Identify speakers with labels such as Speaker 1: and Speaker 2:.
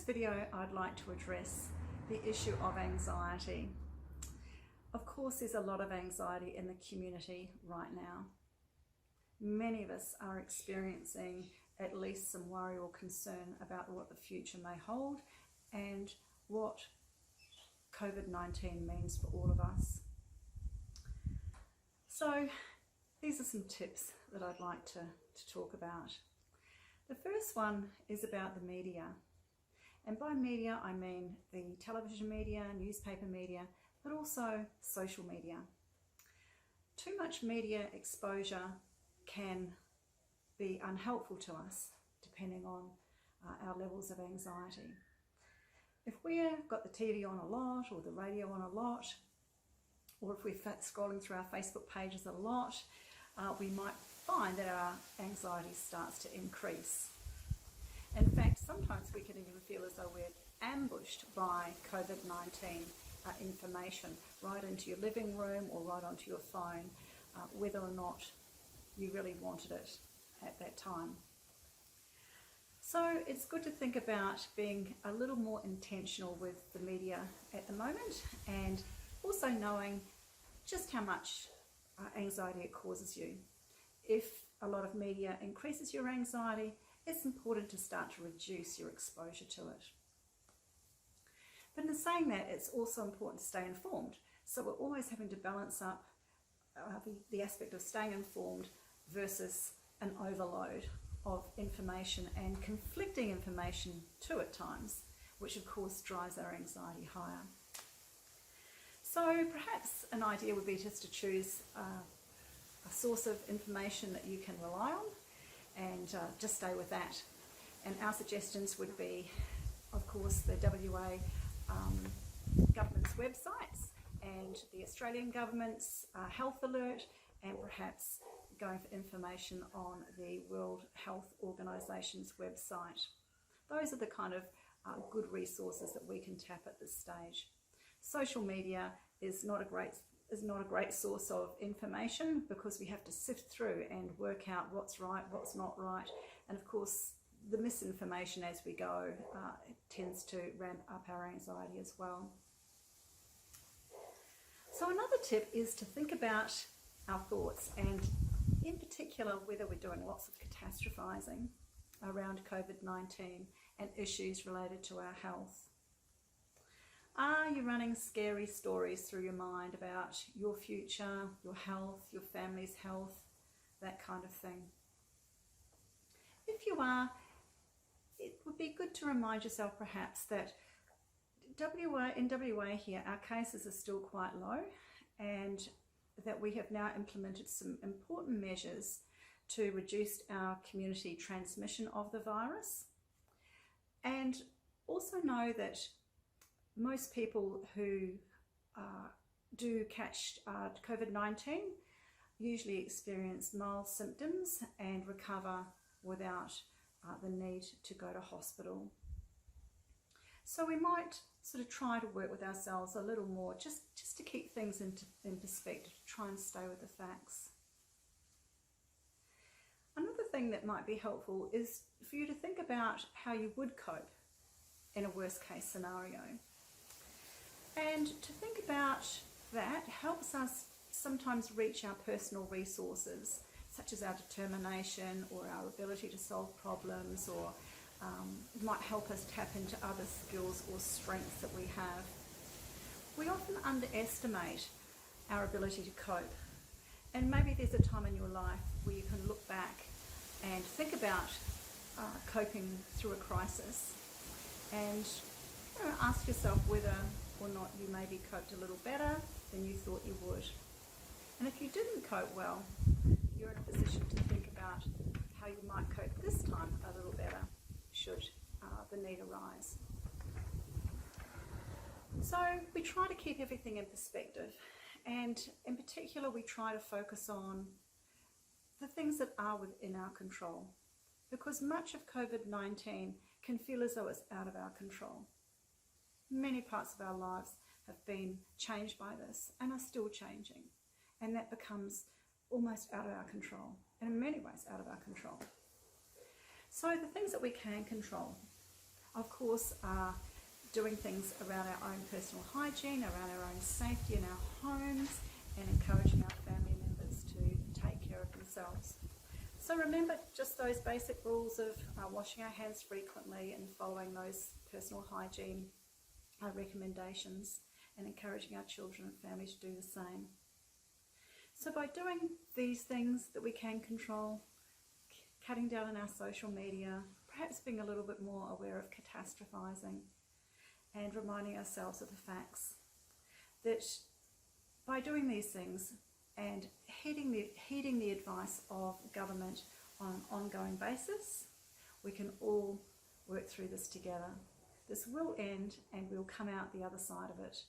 Speaker 1: video, I'd like to address the issue of anxiety. Of course, there's a lot of anxiety in the community right now. Many of us are experiencing at least some worry or concern about what the future may hold and what COVID-19 means for all of us. So these are some tips that I'd like to talk about. The first one is about the media. And by media, I mean the television media, newspaper media, but also social media. Too much media exposure can be unhelpful to us, depending on our levels of anxiety. If we've got the TV on a lot, or the radio on a lot, or if we're scrolling through our Facebook pages a lot, we might find that our anxiety starts to increase. In fact, sometimes we can even feel as though we're ambushed by COVID-19 information right into your living room or right onto your phone, whether or not you really wanted it at that time. So it's good to think about being a little more intentional with the media at the moment, and also knowing just how much anxiety it causes you. If a lot of media increases your anxiety, it's important to start to reduce your exposure to it. But in saying that, it's also important to stay informed. So we're always having to balance up the aspect of staying informed versus an overload of information and conflicting information too at times, which of course drives our anxiety higher. So perhaps an idea would be just to choose a source of information that you can rely on and just stay with that. And our suggestions would be, of course, the WA government's websites and the Australian government's health alert, and perhaps going for information on the World Health Organisation's website. Those are the kind of good resources that we can tap at this stage. Social media is not a great source of information, because we have to sift through and work out what's right, what's not right, and of course the misinformation as we go tends to ramp up our anxiety as well. So another tip is to think about our thoughts, and in particular whether we're doing lots of catastrophizing around COVID-19 and issues related to our health. Are you running scary stories through your mind about your future, your health, your family's health, that kind of thing? If you are, it would be good to remind yourself perhaps that in WA here, our cases are still quite low, and that we have now implemented some important measures to reduce our community transmission of the virus. And also know that most people who do catch COVID-19 usually experience mild symptoms and recover without the need to go to hospital. So we might sort of try to work with ourselves a little more, just to keep things in perspective, to try and stay with the facts. Another thing that might be helpful is for you to think about how you would cope in a worst case scenario. And to think about that helps us sometimes reach our personal resources, such as our determination or our ability to solve problems, or it might help us tap into other skills or strengths that we have. We often underestimate our ability to cope, and maybe there's a time in your life where you can look back and think about coping through a crisis, and ask yourself whether or not you maybe coped a little better than you thought you would. And if you didn't cope well, you're in a position to think about how you might cope this time a little better, should the need arise. So we try to keep everything in perspective, and in particular we try to focus on the things that are within our control, because much of COVID-19 can feel as though it's out of our control. Many parts of our lives have been changed by this and are still changing, and that becomes almost out of our control, and in many ways out of our control. So the things that we can control, of course, are doing things around our own personal hygiene, around our own safety in our homes, and encouraging our family members to take care of themselves. So remember just those basic rules of washing our hands frequently and following those personal hygiene recommendations, and encouraging our children and families to do the same. So by doing these things that we can control, cutting down on our social media, perhaps being a little bit more aware of catastrophizing, and reminding ourselves of the facts, that by doing these things and heeding the advice of government on an ongoing basis, we can all work through this together. This will end and we'll come out the other side of it.